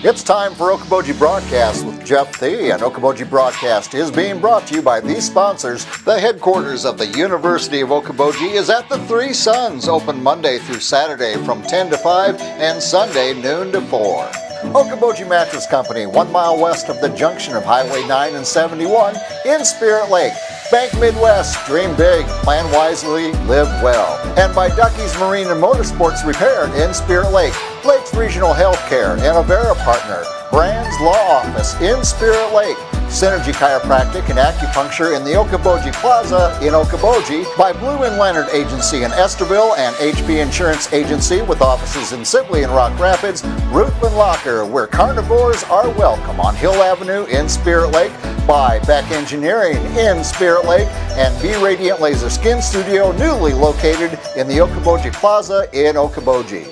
It's time for Okoboji Broadcast with Jeff Thee, and Okoboji Broadcast is being brought to you by these sponsors. The headquarters of the University of Okoboji is at the Three Suns, open Monday through Saturday from 10 to 5 and Sunday noon to 4. Okoboji Mattress Company, 1 mile west of the junction of Highway 9 and 71 in Spirit Lake. Bank Midwest, dream big, plan wisely, live well. And by Ducky's Marine and Motorsports Repair in Spirit Lake, Blake's Regional Healthcare, and Avera Partner, Brand's Law Office in Spirit Lake, Synergy Chiropractic and Acupuncture in the Okoboji Plaza in Okoboji, by Blue and Leonard Agency in Esterville and HB Insurance Agency with offices in Sibley and Rock Rapids, Ruthven Locker, where carnivores are welcome on Hill Avenue in Spirit Lake, by Beck Engineering in Spirit Lake, and B Radiant Laser Skin Studio, newly located in the Okoboji Plaza in Okoboji.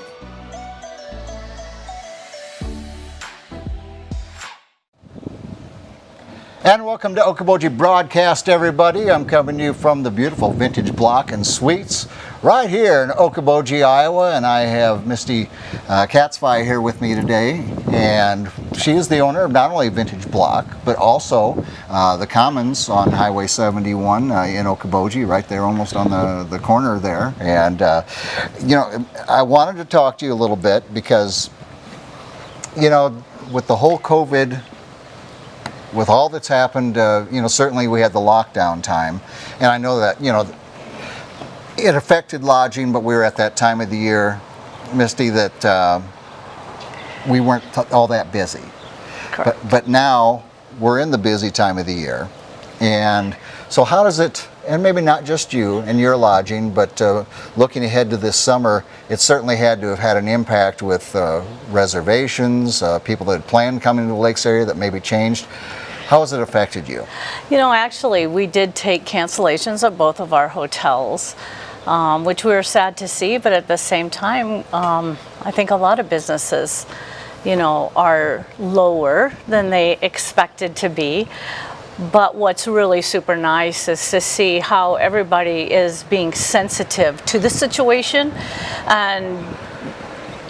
And welcome to Okoboji Broadcast, everybody. I'm coming to you from the beautiful Vintage Block and Suites right here in Okoboji, Iowa, and I have Misty Katzfey here with me today, and she is the owner of not only Vintage Block, but also the Commons on Highway 71 in Okoboji, right there almost on the corner there. And, you know, I wanted to talk to you a little bit because, you know, with the whole COVID, with all that's happened, you know, certainly we had the lockdown time, and I know that, you know, it affected lodging, but we were at that time of the year, Misty, that we weren't all that busy. Correct. But now we're in the busy time of the year, and so how does it, and maybe not just you and your lodging, but looking ahead to this summer, it certainly had to have had an impact with reservations, people that had planned coming to the lakes area that maybe changed. How has it affected you? You know, actually, we did take cancellations at both of our hotels, which we were sad to see, but at the same time, I think a lot of businesses, you know, are lower than they expected to be. But what's really super nice is to see how everybody is being sensitive to the situation and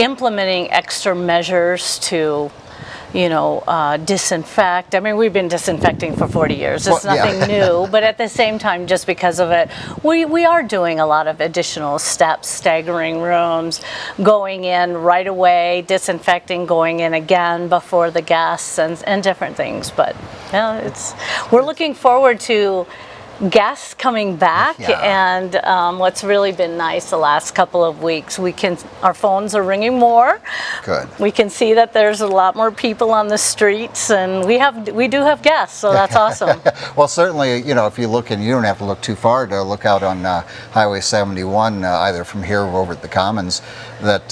implementing extra measures to, you know, disinfect. I mean, we've been disinfecting for 40 years. It's nothing new, but at the same time, just because of it, we are doing a lot of additional steps, staggering rooms, going in right away, disinfecting, going in again before the guests, and different things. But yeah, we're looking forward to guests coming back, and what's really been nice the last couple of weeks, our phones are ringing more. Good. We can see that there's a lot more people on the streets, and we do have guests, so that's awesome. Well, certainly, you know, if you look, and you don't have to look too far to look out on Highway 71, either from here or over at the Commons, that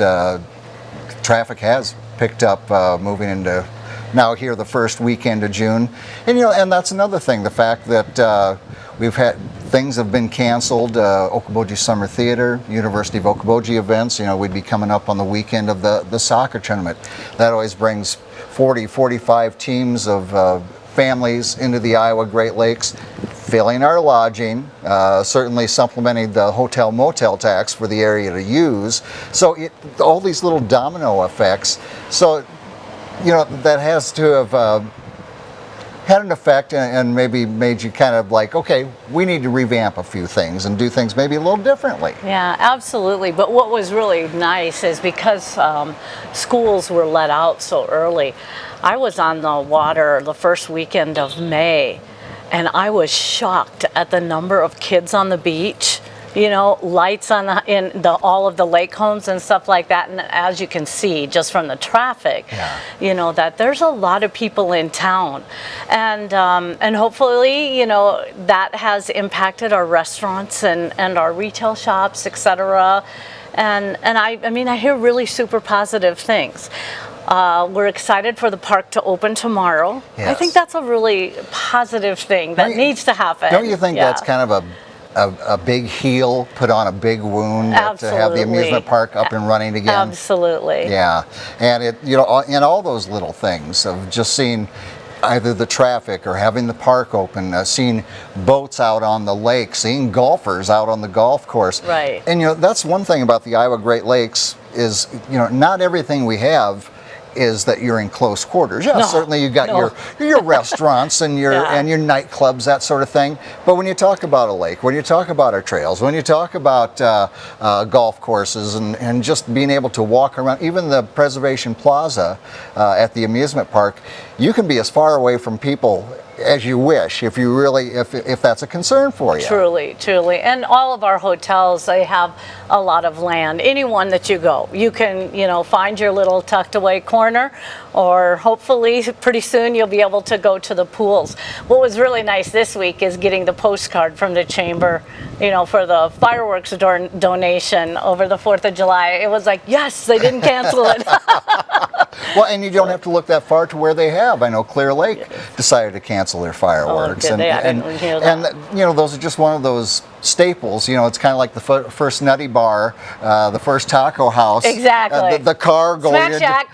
traffic has picked up moving into now here the first weekend of June. And you know, and that's another thing, the fact that we've had things have been canceled. Okoboji Summer Theater, University of Okoboji events, you know, we'd be coming up on the weekend of the soccer tournament. That always brings 45 teams of families into the Iowa Great Lakes, filling our lodging, certainly supplementing the hotel motel tax for the area to use. So all these little domino effects. So, you know, that has to have had an effect and maybe made you kind of like, okay, we need to revamp a few things and do things maybe a little differently. Yeah, absolutely. But what was really nice is because schools were let out so early, I was on the water the first weekend of May, and I was shocked at the number of kids on the beach. You know, lights on all of the lake homes and stuff like that. And as you can see, just from the traffic, you know, that there's a lot of people in town, and hopefully, you know, that has impacted our restaurants and our retail shops, etc. And I mean, I hear really super positive things. We're excited for the park to open tomorrow. Yes. I think that's a really positive thing that needs to happen. Don't you think that's kind of a big heel put on a big wound to have the amusement park up and running again? Absolutely. Yeah, and it, you know, and all those little things of just seeing either the traffic or having the park open, seeing boats out on the lake, seeing golfers out on the golf course. Right. And you know, that's one thing about the Iowa Great Lakes is, you know, not everything we have is that you're in close quarters. Yeah, No, certainly you've got no. your restaurants and your Yeah. and your nightclubs, that sort of thing. But when you talk about a lake, when you talk about our trails, when you talk about golf courses and just being able to walk around, even the Preservation Plaza at the amusement park, you can be as far away from people as you wish if you really if that's a concern for you. Truly, truly. And all of our hotels, they have a lot of land. Anyone that you go, you can, find your little tucked away corner, or hopefully pretty soon you'll be able to go to the pools. What was really nice this week is getting the postcard from the chamber, for the fireworks donation over the 4th of July. It was like, yes, they didn't cancel it. Well, and you don't have to look that far to where they have. I know Clear Lake decided to cancel their fireworks, Oh, did they? I didn't hear that. and those are just one of those staples. It's kind of like the first nutty bar, the first taco house, Exactly. the car going Smack into Shack.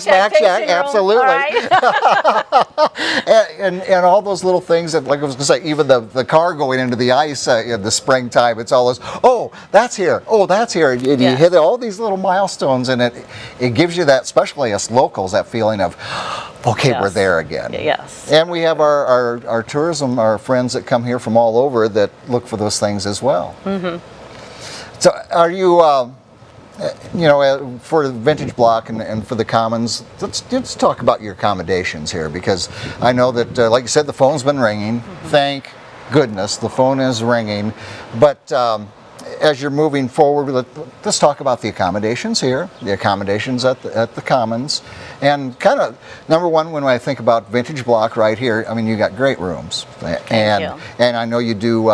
Smack Shack, tasting room. absolutely. All right. and all those little things that, like I was going to say, even the car going into the ice in the springtime, it's all those, oh, that's here, and you Yes. hit all these little milestones, and it gives you that, especially us locals, that feeling of, okay, Yes. we're there again. Yes. And we have our tourism, our friends that come here from all over that look for those things as well. Mm-hmm. So are you, for the Vintage Block and for the Commons, let's talk about your accommodations here, because I know that, like you said, the phone's been ringing. Mm-hmm. Thank goodness the phone is ringing. But as you're moving forward, let's talk about the accommodations here, the accommodations at the Commons, and kind of number one, when I think about Vintage Block right here, I mean, you got great rooms, and I know you do.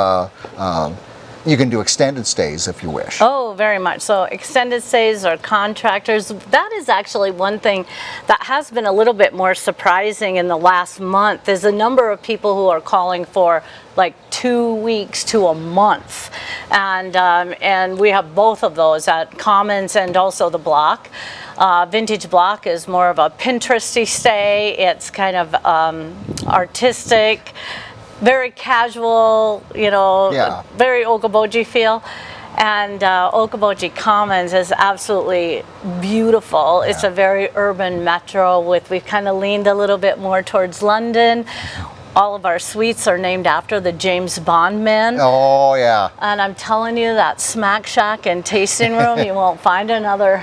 You can do extended stays if you wish. Oh, very much. So extended stays or contractors, that is actually one thing that has been a little bit more surprising in the last month. There's a number of people who are calling for like 2 weeks to a month. And we have both of those at Commons and also the Block. Vintage Block is more of a Pinteresty stay. It's kind of artistic, very casual, very Okoboji feel. And Okoboji Commons is absolutely beautiful. Yeah. It's a very urban metro we've kind of leaned a little bit more towards London. All of our suites are named after the James Bond men. Oh, yeah. And I'm telling you, that Smack Shack and tasting room, you won't find another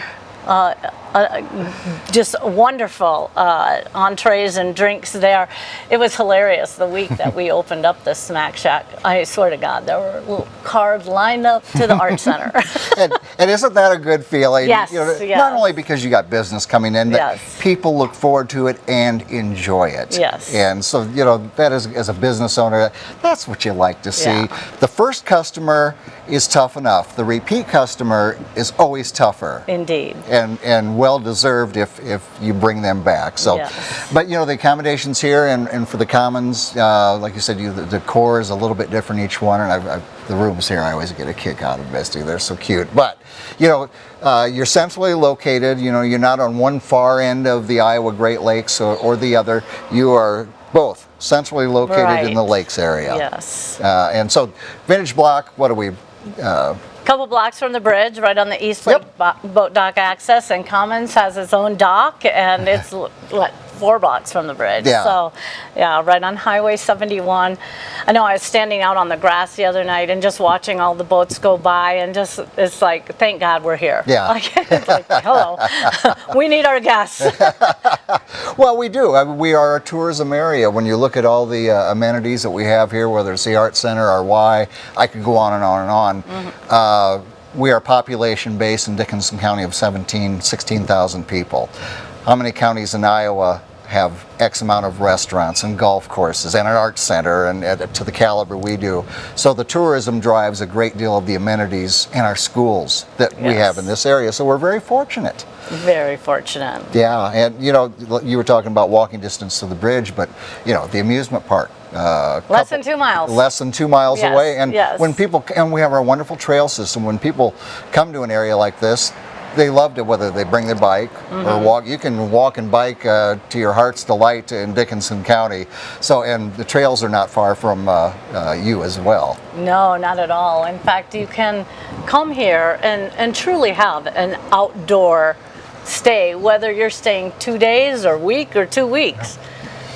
just wonderful entrees and drinks there. It was hilarious the week that we opened up the Smack Shack. I swear to God, there were little cars lined up to the art center. and isn't that a good feeling? Yes, yes. Not only because you got business coming in, but yes. people look forward to it and enjoy it. Yes. And so, that is, as a business owner, that's what you like to see. Yeah. The first customer is tough enough. The repeat customer is always tougher. Indeed. And well deserved if you bring them back. So, yes. But the accommodations here and for the Commons, like you said, the decor is a little bit different each one, and the rooms here I always get a kick out of, Misty. They're so cute. But you're centrally located. You're not on one far end of the Iowa Great Lakes or the other. You are both centrally located in the lakes area. Yes. And so, Vintage Block. What are we? Couple blocks from the bridge, right on the East Lake boat dock access, and Commons has its own dock, and it's 4 blocks from the bridge. Yeah. So, right on Highway 71. I know I was standing out on the grass the other night and just watching all the boats go by, and it's like, thank God we're here. Yeah. It's like, hello, we need our guests. Well, we do. We are a tourism area. When you look at all the amenities that we have here, whether it's the Art Center or Y, I could go on and on and on. Mm-hmm. We are population based in Dickinson County of 16,000 people. How many counties in Iowa have X amount of restaurants and golf courses and an art center and to the caliber we do? So the tourism drives a great deal of the amenities in our schools that we have in this area. So we're very fortunate. Very fortunate. Yeah, and you were talking about walking distance to the bridge, but the amusement park. Less than 2 miles. Less than 2 miles away, and when people we have our wonderful trail system. When people come to an area like this, they loved it, whether they bring their bike or walk. You can walk and bike to your heart's delight in Dickinson County. So, and the trails are not far from you as well. No, not at all. In fact, you can come here and truly have an outdoor stay, whether you're staying 2 days or a week or 2 weeks.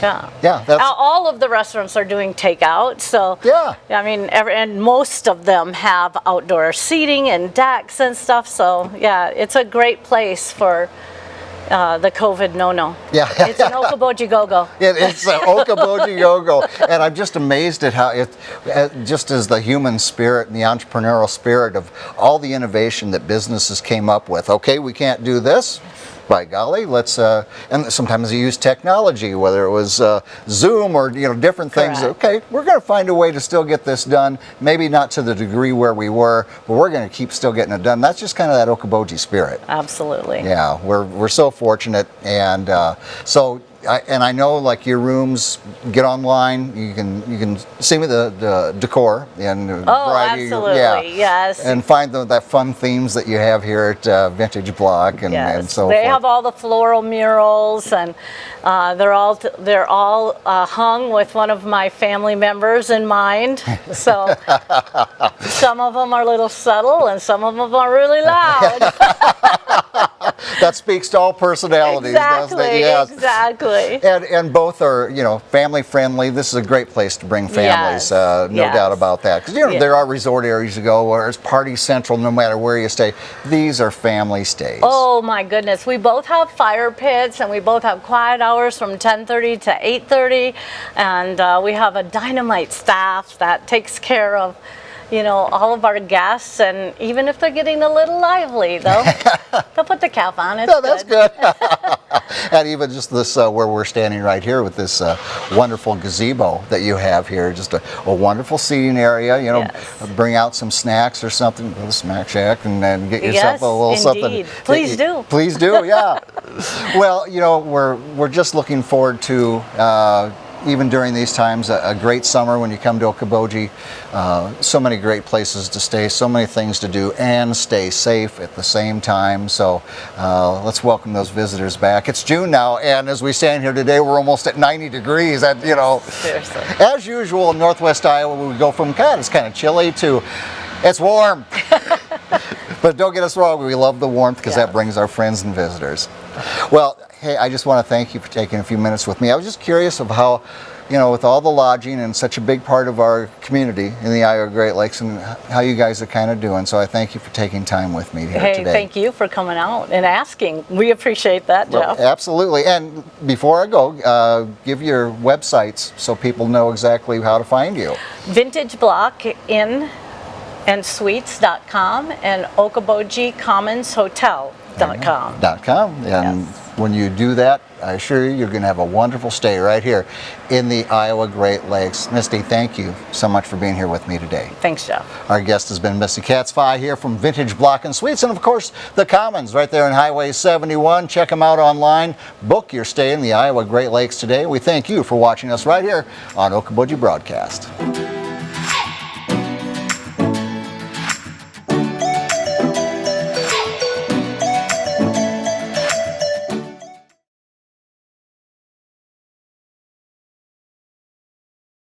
Yeah. Yeah, that's all of the restaurants are doing takeout, so yeah. I mean, and most of them have outdoor seating and decks and stuff. So yeah, it's a great place for the COVID no-no. Yeah. It's an Okoboji go-go. It's an Okoboji go-go, and I'm just amazed at how it, just as the human spirit and the entrepreneurial spirit of all the innovation that businesses came up with. Okay, we can't do this. By golly, let's and sometimes you use technology, whether it was Zoom or different things. Correct. Okay, we're going to find a way to still get this done. Maybe not to the degree where we were, but we're going to keep still getting it done. That's just kind of that Okoboji spirit. Absolutely. Yeah, we're so fortunate, and so. I know, like, your rooms, get online. You can see me the decor and variety. Absolutely, yeah, yes. And find that fun themes that you have here at Vintage Block and so forth. They have all the floral murals, and they're all hung with one of my family members in mind. So some of them are a little subtle, and some of them are really loud. That speaks to all personalities, doesn't it? Yes. Exactly. And both are, family friendly. This is a great place to bring families, no doubt about that. Because there are resort areas to go where it's party central no matter where you stay. These are family stays. Oh my goodness. We both have fire pits, and we both have quiet hours from 10:30 to 8:30, and we have a dynamite staff that takes care of all of our guests, and even if they're getting a little lively, they'll put the cap on. It's that's good. And even just this, where we're standing right here with this wonderful gazebo that you have here, just a wonderful seating area. Bring out some snacks or something, a snack shack, and then get yourself a little something. Please do. Please do, yeah. Well, we're just looking forward to. Even during these times, a great summer when you come to Okoboji. So many great places to stay, so many things to do, and stay safe at the same time. So let's welcome those visitors back. It's June now, and as we stand here today, we're almost at 90 degrees. And, Seriously. As usual in Northwest Iowa, we go from, God, it's kind of chilly to, it's warm. But don't get us wrong, we love the warmth because that brings our friends and visitors. Well, hey, I just want to thank you for taking a few minutes with me. I was just curious of how, with all the lodging and such a big part of our community in the Iowa Great Lakes, and how you guys are kind of doing. So I thank you for taking time with me here today. Thank you for coming out and asking. We appreciate that, Jeff. Well, absolutely. And before I go, give your websites so people know exactly how to find you. Vintage Block Inn and Suites.com and Okoboji Commons Hotel.com. And when you do that, I assure you, you're going to have a wonderful stay right here in the Iowa Great Lakes. Misty, thank you so much for being here with me today. Thanks, Jeff. Our guest has been Misty Katzfey here from Vintage Block and Suites, and of course, the Commons right there on Highway 71. Check them out online. Book your stay in the Iowa Great Lakes today. We thank you for watching us right here on Okoboji Broadcast.